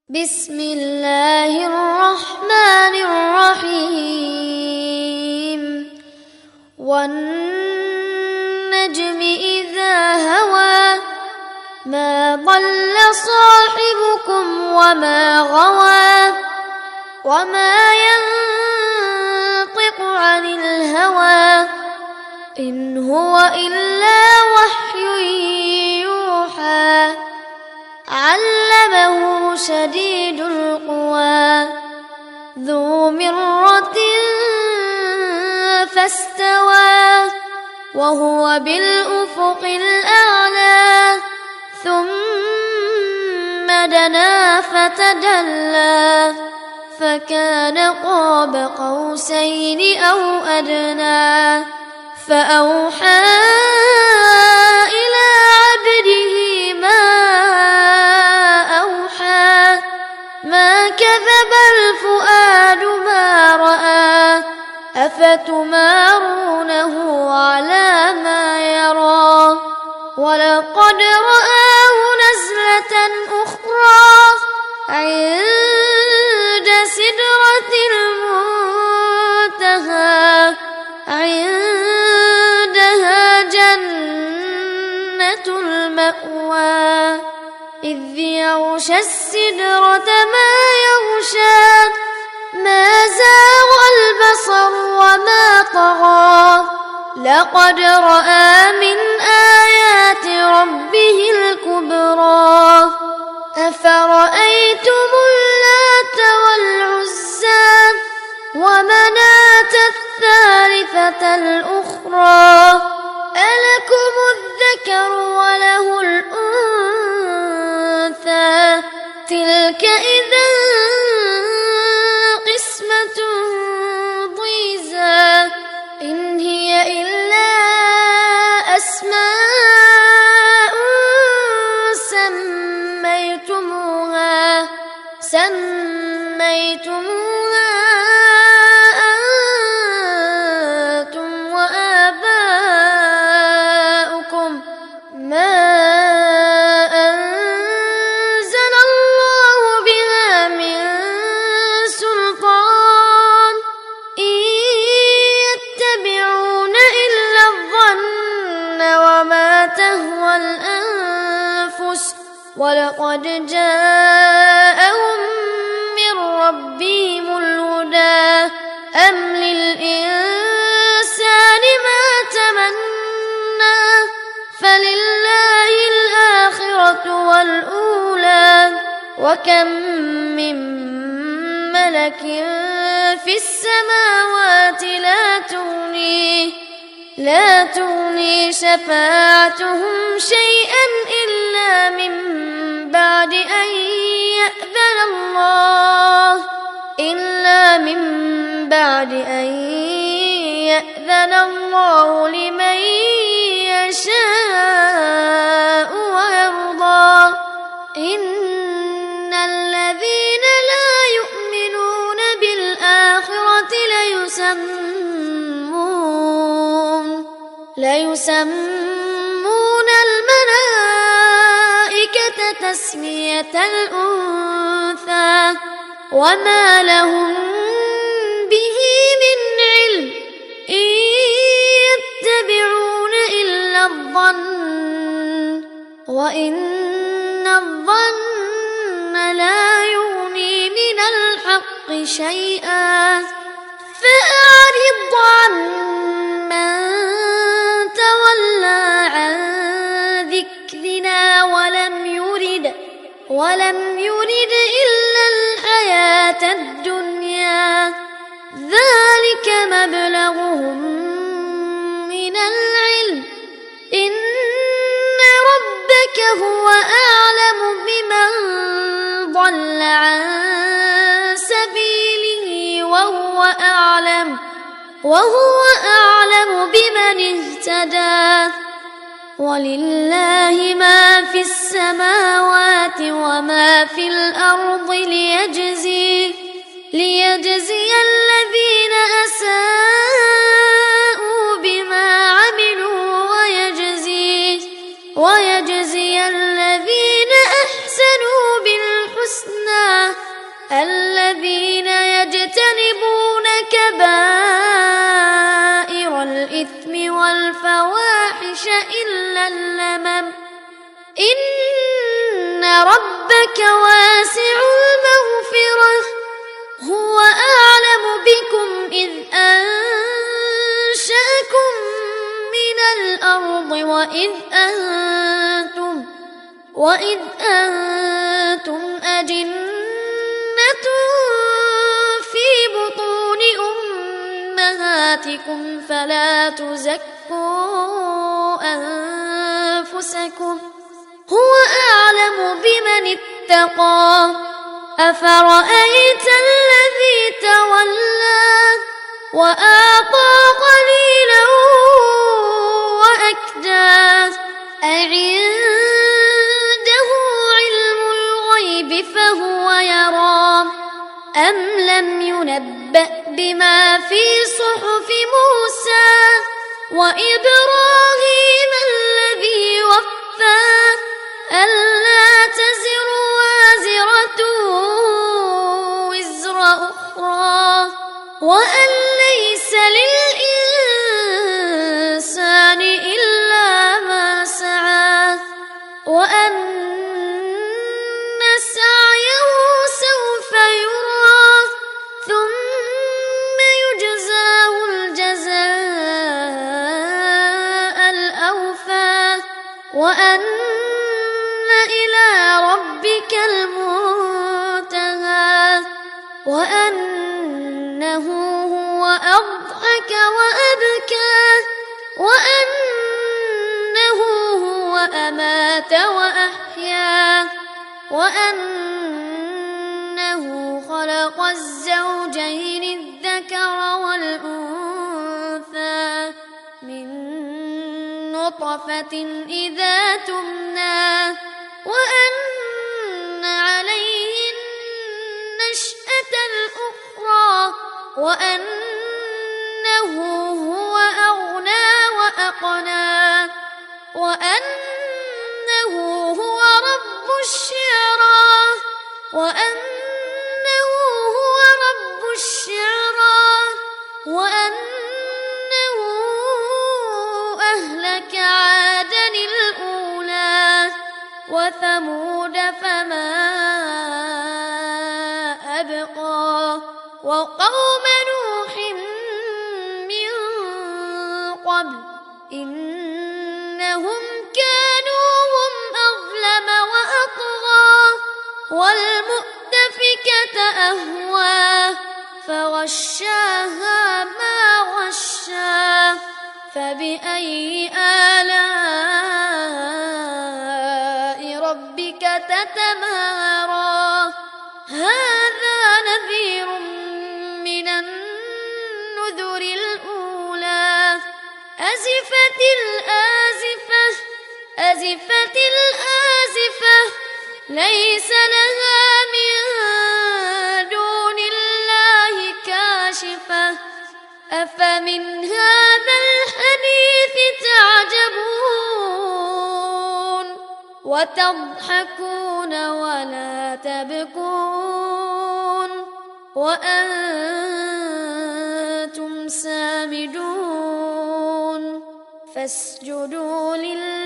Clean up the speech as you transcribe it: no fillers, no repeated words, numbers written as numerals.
بسم الله الرحمن الرحيم والنجم إذا هوى ما ضل صاحبكم وما غوى وما ينطق عن الهوى إن هو إلا وحي يوحى علمه شديد القوى ذو مرة فاستوى وهو بالأفق الأعلى ثم دنا فتدلى فكان قاب قوسين أو أدنى فأوحى إلى عبده ما كذب الفؤاد ما رأى أفتمارونه على ما يرى ولقد رآه نزلة أخرى عند سدرة المنتهى عندها جنة المأوى إذ يغشى السدرة ما يغشى ما زاغ البصر وما طغى لقد رأى من آيات ربه الكبرى أفرأيتم اللات والعزى ومناة الثالثة الأخرى ألكم الذكر وله الأنثى تلك إذا قسمة ضيزى إن هي إلا أسماء سميتموها أنتم وآباؤكم ما أنزل الله بها من سلطان إن يتبعون إلا الظن وما تهوى الأنفس ولقد جاءهم من ربهم الهدى أم للإنسان ما تمنى فلله الآخرة والأولى وكم من ملك في السماوات لا تغني شفاعتهم شيئا إلا من بعد أن يأذن الله لمن يشاء ويرضى إن الذين لا يؤمنون بالآخرة ليسمون الملائكة تسمية الأنثى وما لهم به من علم إن يتبعون إلا الظن وإن الظن لا يغني من الحق شيئا فأعرض عمن تولى عن ذكرنا ولم يرد إلا الحياة الدنيا ذلك مبلغهم من العلم إن ربك هو أعلم بمن ضل عن سبيله وهو أعلم بمن اهتدى ولله ما في السماوات وما في الأرض ليجزي الذين أساءوا بما عملوا ويجزي الذين أحسنوا بالحسنى ربك واسع المغفرة هو أعلم بكم إذ أنشأكم من الأرض وإذ أنتم أجنة في بطون أمهاتكم فلا تزكوا أنفسكم هو أعلم بمن اتقى أفرأيت الذي تولى وأعطى قليلا وأكدى أعنده علم الغيب فهو يرى أم لم ينبأ بما في صحف موسى وإبراهيم الذي وفى ألا تزر وازرة وزر أخرى وأن ليس للإنسان إلا ما سعى وأن سعيه سوف يرى ثم يجزاه الجزاء الأوفى وأن إلى ربك المنتهى وأنه هو أضحك وأبكى وأنه هو أمات وأحيا وأنه خلق الزوجين الذكر والأنثى من نطفة إذا تمنى وأن عليه النشأة الأخرى وأنه هو أغنى وأقنى وأنه هو رب الشعرى وأنه هو رب الشعرى وأنه أهلك عادا الأولى وثمود فما أبقى وقوم نوح من قبل إنهم كانوا هم أظلم وأطغى والمؤتفكة أهوى فغشاها ما غشا فبأي آلاء ربك تتمارى هذا نذير من النذر الأولى أزفت الآزفة ليس لها من دون الله كاشفة أفمن هذا الحديث تعجبون وتضحكون ولا تبكون وأنتم سامدون فاسجدوا لله